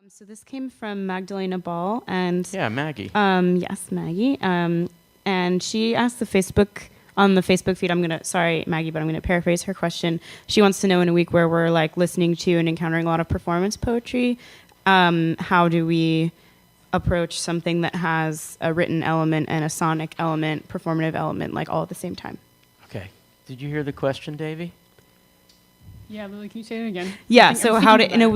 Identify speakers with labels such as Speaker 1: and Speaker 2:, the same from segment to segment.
Speaker 1: So this came from Magdalena Ball, and
Speaker 2: Yeah, Maggie.
Speaker 1: yes, Maggie, and she asked on the Facebook feed. Sorry, Maggie, but I'm gonna paraphrase her question. She wants to know, in a week where we're like listening to and encountering a lot of performance poetry, how do we approach something that has a written element and a sonic element, performative element, like all at the same time?
Speaker 2: Okay. Did you hear the question, Davey?
Speaker 3: Yeah, Lily, can you say it again?
Speaker 1: Yeah, so how to, in the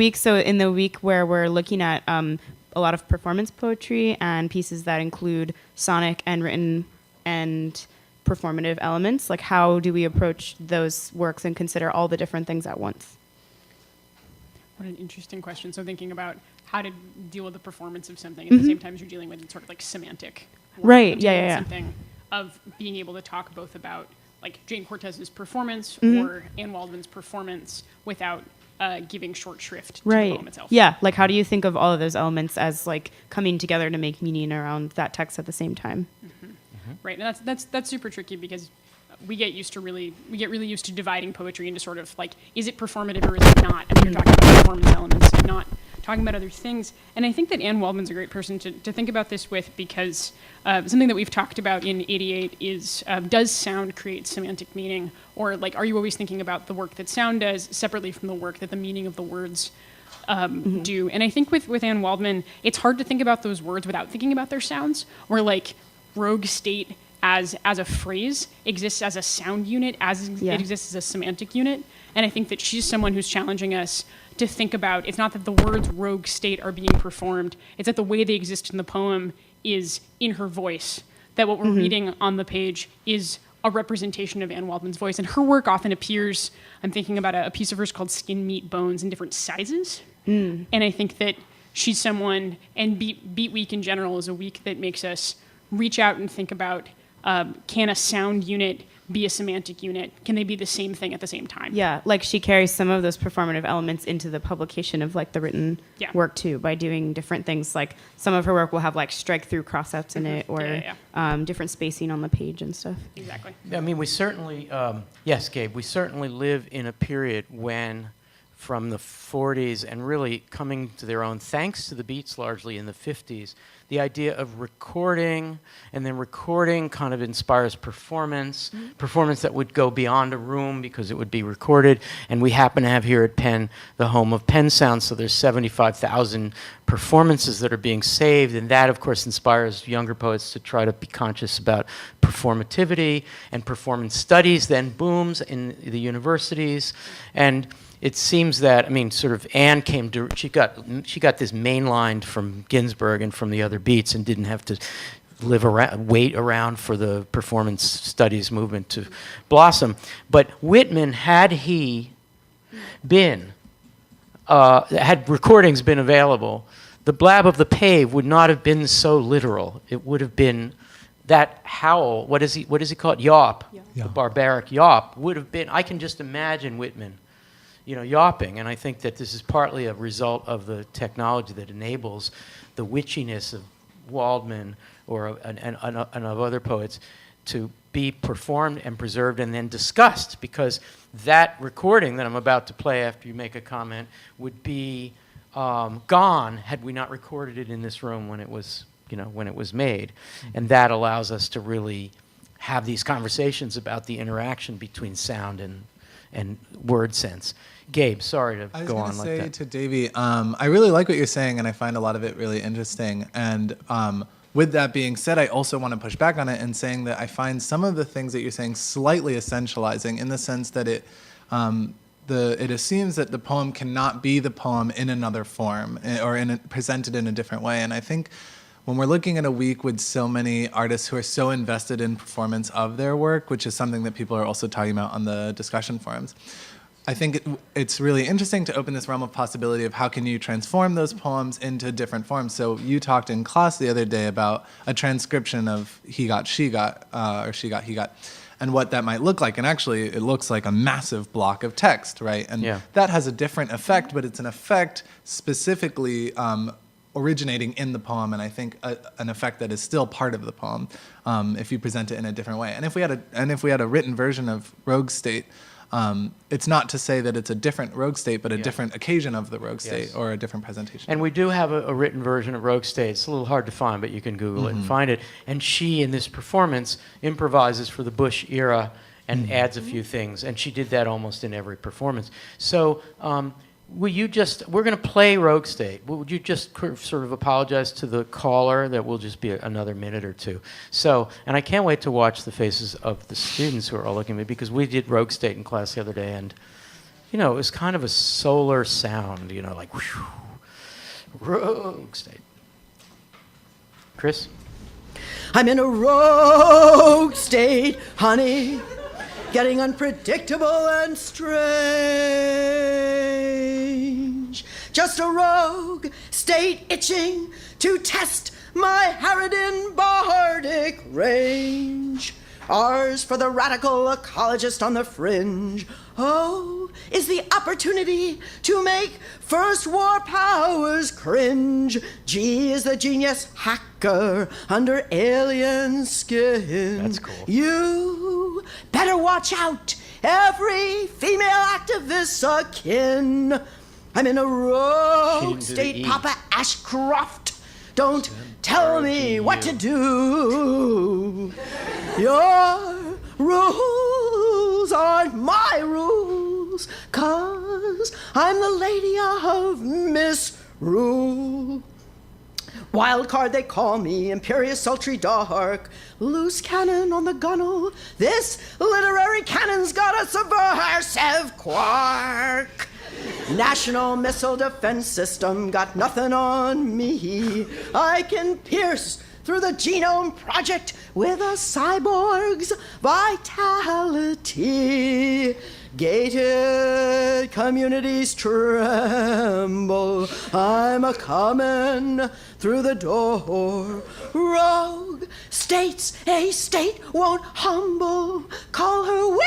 Speaker 1: week where we're looking at a lot of performance poetry and pieces that include sonic and written and performative elements, like how do we approach those works and consider all the different things at once?
Speaker 3: What an interesting question. So thinking about how to deal with the performance of something at the same time as you're dealing with sort of like semantic.
Speaker 1: Right, yeah.
Speaker 3: Something of being able to talk both about like Jane Cortez's performance or Anne Waldman's performance without giving short shrift to the poem itself.
Speaker 1: Yeah, like how do you think of all of those elements as like coming together to make meaning around that text at the same time?
Speaker 3: Right, and that's super tricky because we get really used to dividing poetry into sort of like, is it performative or is it not? And you're talking about performance elements and not talking about other things. And I think that Anne Waldman's a great person to think about this with, because something that we've talked about in 88 is, does sound create semantic meaning? Or like, are you always thinking about the work that sound does separately from the work that the meaning of the words do? And I think with Anne Waldman, it's hard to think about those words without thinking about their sounds, or like rogue state as a phrase exists as a sound unit, it exists as a semantic unit. And I think that she's someone who's challenging us to think about, it's not that the words rogue state are being performed, it's that the way they exist in the poem is in her voice, that what we're reading on the page is a representation of Anne Waldman's voice. And her work often appears, I'm thinking about a piece of hers called Skin, Meat, Bones in different sizes. And I think that she's someone, and Beat Week in general is a week that makes us reach out and think about, can a sound unit be a semantic unit? Can they be the same thing at the same time?
Speaker 1: Yeah, like she carries some of those performative elements into the publication of like the written work too, by doing different things. Like some of her work will have like strike through crossouts in it, or different spacing on the page and stuff.
Speaker 3: Exactly.
Speaker 2: I mean, we certainly, yes, Gabe, we certainly live in a period when, from the 40s and really coming to their own, thanks to the Beats largely in the 50s, the idea of recording, and then recording kind of inspires performance that would go beyond a room because it would be recorded. And we happen to have here at Penn the home of Penn Sound, so there's 75,000 performances that are being saved, and that, of course, inspires younger poets to try to be conscious about performativity, and performance studies then booms in the universities. And it seems that, I mean, sort of Anne she got this mainlined from Ginsberg and from the other Beats, and didn't have to wait around for the performance studies movement to blossom. But Whitman, had he been, had recordings been available, the blab of the pave would not have been so literal. It would have been that howl, what does he call it? Yawp. The barbaric yawp would have been, I can just imagine Whitman, yawping. And I think that this is partly a result of the technology that enables the witchiness of Waldman and of other poets to be performed and preserved and then discussed, because that recording that I'm about to play after you make a comment would be gone had we not recorded it in this room when it was made. And that allows us to really have these conversations about the interaction between sound and word sense. Gabe, sorry to go on like that.
Speaker 4: I was going to say to Davey, I really like what you're saying, and I find a lot of it really interesting. And with that being said, I also want to push back on it and saying that I find some of the things that you're saying slightly essentializing, in the sense that it assumes that the poem cannot be the poem in another form or presented in a different way. And I think when we're looking at a week with so many artists who are so invested in performance of their work, which is something that people are also talking about on the discussion forums, I think it's really interesting to open this realm of possibility of how can you transform those poems into different forms. So you talked in class the other day about a transcription of he got, she got, or she got, he got, and what that might look like. And actually, it looks like a massive block of text, right? And that has a different effect, but it's an effect specifically originating in the poem, and I think an effect that is still part of the poem if you present it in a different way. And if we had a written version of Rogue State, it's not to say that it's a different Rogue State, but a
Speaker 2: Yeah.
Speaker 4: different occasion of the Rogue State
Speaker 2: Yes.
Speaker 4: or a different presentation.
Speaker 2: And we do have a written version of Rogue State. It's a little hard to find, but you can Google it and find it. And she, in this performance, improvises for the Bush era and adds a few things. And she did that almost in every performance. So will you just, we're going to play Rogue State. Would you just sort of apologize to the caller that will just be another minute or two? So, and I can't wait to watch the faces of the students who are all looking at me, because we did Rogue State in class the other day, and you know, it was kind of a solar sound, you know, like whew, Rogue State. Chris?
Speaker 5: I'm in a rogue state, honey, getting unpredictable and strange. Just a rogue state itching to test my Harridan bardic range. Ours for the radical ecologist on the fringe. O is the opportunity to make first war powers cringe. G is the genius hacker under alien skin.
Speaker 2: That's cool.
Speaker 5: You better watch out, every female activist akin. I'm in a
Speaker 2: She
Speaker 5: rogue
Speaker 2: didn't do the
Speaker 5: state,
Speaker 2: E.
Speaker 5: Papa Ashcroft. Don't tell me what to do. Your rules aren't my rules, 'cause I'm the lady of misrule. Wild card they call me, imperious sultry dark, loose cannon on the gunnel. This literary cannon's got a subversive quark. National Missile Defense System got nothing on me. I can pierce through the Genome Project with a cyborg's vitality. Gated communities tremble. I'm a comin' through the door. Rogue states a state won't humble. Call her witch.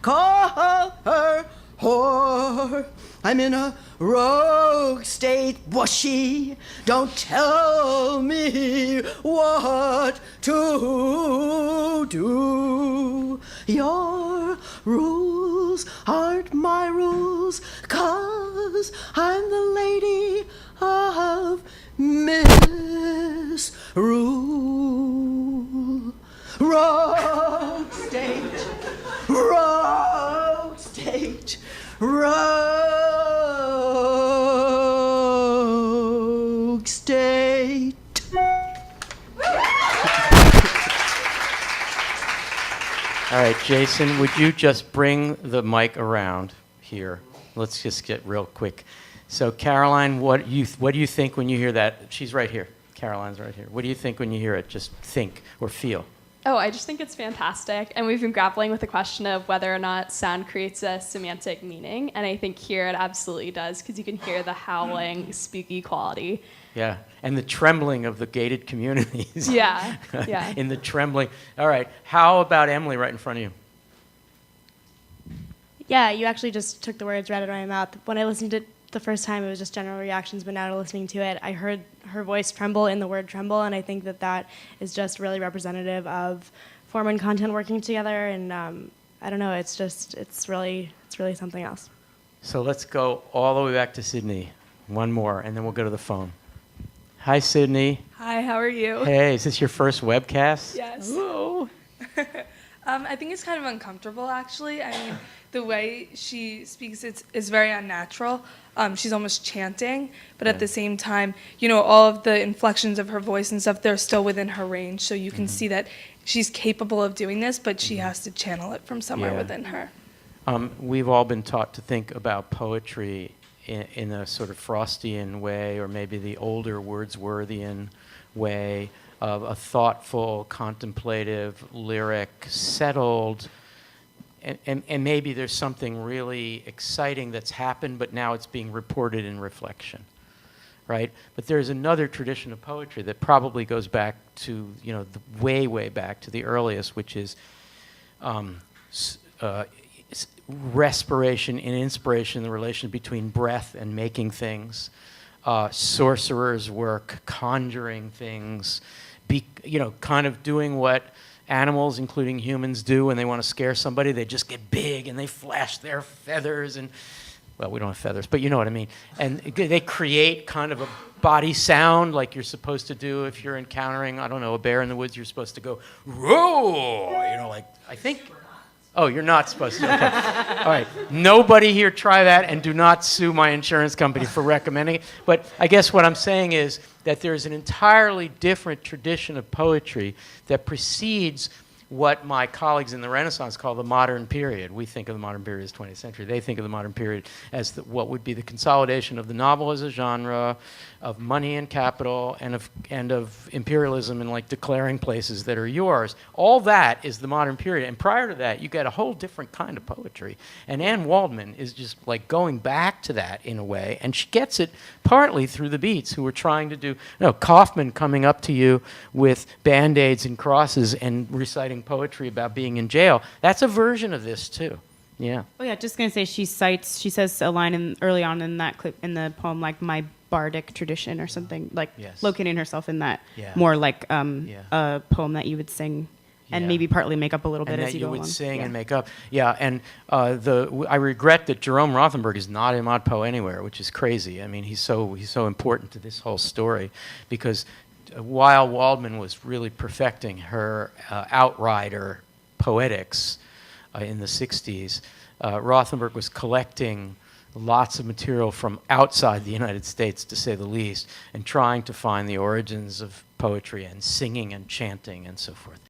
Speaker 5: Call her whore. I'm in a rogue state, bushy. Don't tell me what to do. Your rules aren't my rules, 'cause I'm the lady of misrule. Rogue state, rogue state, rogue state.
Speaker 2: All right, Jason, would you just bring the mic around here? Let's just get real quick. So, Caroline, what do you think when you hear that? She's right here. Caroline's right here. What do you think when you hear it? Just think or feel.
Speaker 6: Oh, I just think it's fantastic. And we've been grappling with the question of whether or not sound creates a semantic meaning. And I think here it absolutely does, because you can hear the howling, spooky quality.
Speaker 2: Yeah, and the trembling of the gated communities.
Speaker 6: Yeah, yeah.
Speaker 2: In the trembling. All right, how about Emily right in front of you?
Speaker 1: Yeah, you actually just took the words right out of my mouth. When I listened to it the first time, it was just general reactions, but now listening to it, I heard her voice tremble in the word tremble, and I think that that is just really representative of form and content working together, and I don't know, it's really something else.
Speaker 2: So let's go all the way back to Sydney. One more, and then we'll go to the phone. Hi, Sydney.
Speaker 7: Hi, how are you?
Speaker 2: Hey, is this your first webcast?
Speaker 7: Yes.
Speaker 2: Ooh.
Speaker 7: I think it's kind of uncomfortable, actually. I mean, the way she speaks is very unnatural. She's almost chanting, but at the same time, you know, all of the inflections of her voice and stuff, they're still within her range. So you can see that she's capable of doing this, but she has to channel it from somewhere
Speaker 2: Yeah.
Speaker 7: within her.
Speaker 2: We've all been taught to think about poetry in a sort of Frostian way, or maybe the older Wordsworthian way of a thoughtful, contemplative, lyric, settled, and maybe there's something really exciting that's happened, but now it's being reported in reflection, right? But there's another tradition of poetry that probably goes back to, you know, way, way back to the earliest, which is respiration and inspiration, the relation between breath and making things, sorcerer's work, conjuring things, kind of doing what animals, including humans, do when they want to scare somebody. They just get big and they flash their feathers and, well, we don't have feathers, but you know what I mean. And they create kind of a body sound like you're supposed to do if you're encountering, I don't know, a bear in the woods. You're supposed to go, roar, you know, like, I think. Oh, you're not supposed to. Okay. All right. Nobody here try that, and do not sue my insurance company for recommending it. But I guess what I'm saying is that there's an entirely different tradition of poetry that precedes what my colleagues in the Renaissance call the modern period. We think of the modern period as 20th century. They think of the modern period as what would be the consolidation of the novel as a genre, of money and capital, and of imperialism and like declaring places that are yours. All that is the modern period. And prior to that, you get a whole different kind of poetry. And Anne Waldman is just like going back to that in a way, and she gets it partly through the Beats, who were trying to do, you know, Kaufman coming up to you with Band-Aids and crosses and reciting poetry about being in jail. That's a version of this too. Yeah.
Speaker 1: Oh yeah, just gonna say she says a line early on in that clip in the poem, like my bardic tradition or something, like locating herself in that more like a poem that you would sing and maybe partly make up a little bit as you go along.
Speaker 2: And that you would sing and make up. Yeah, and I regret that Jerome Rothenberg is not in ModPo anywhere, which is crazy. I mean, he's so important to this whole story, because while Waldman was really perfecting her outrider poetics in the 60s, Rothenberg was collecting lots of material from outside the United States, to say the least, and trying to find the origins of poetry and singing and chanting and so forth.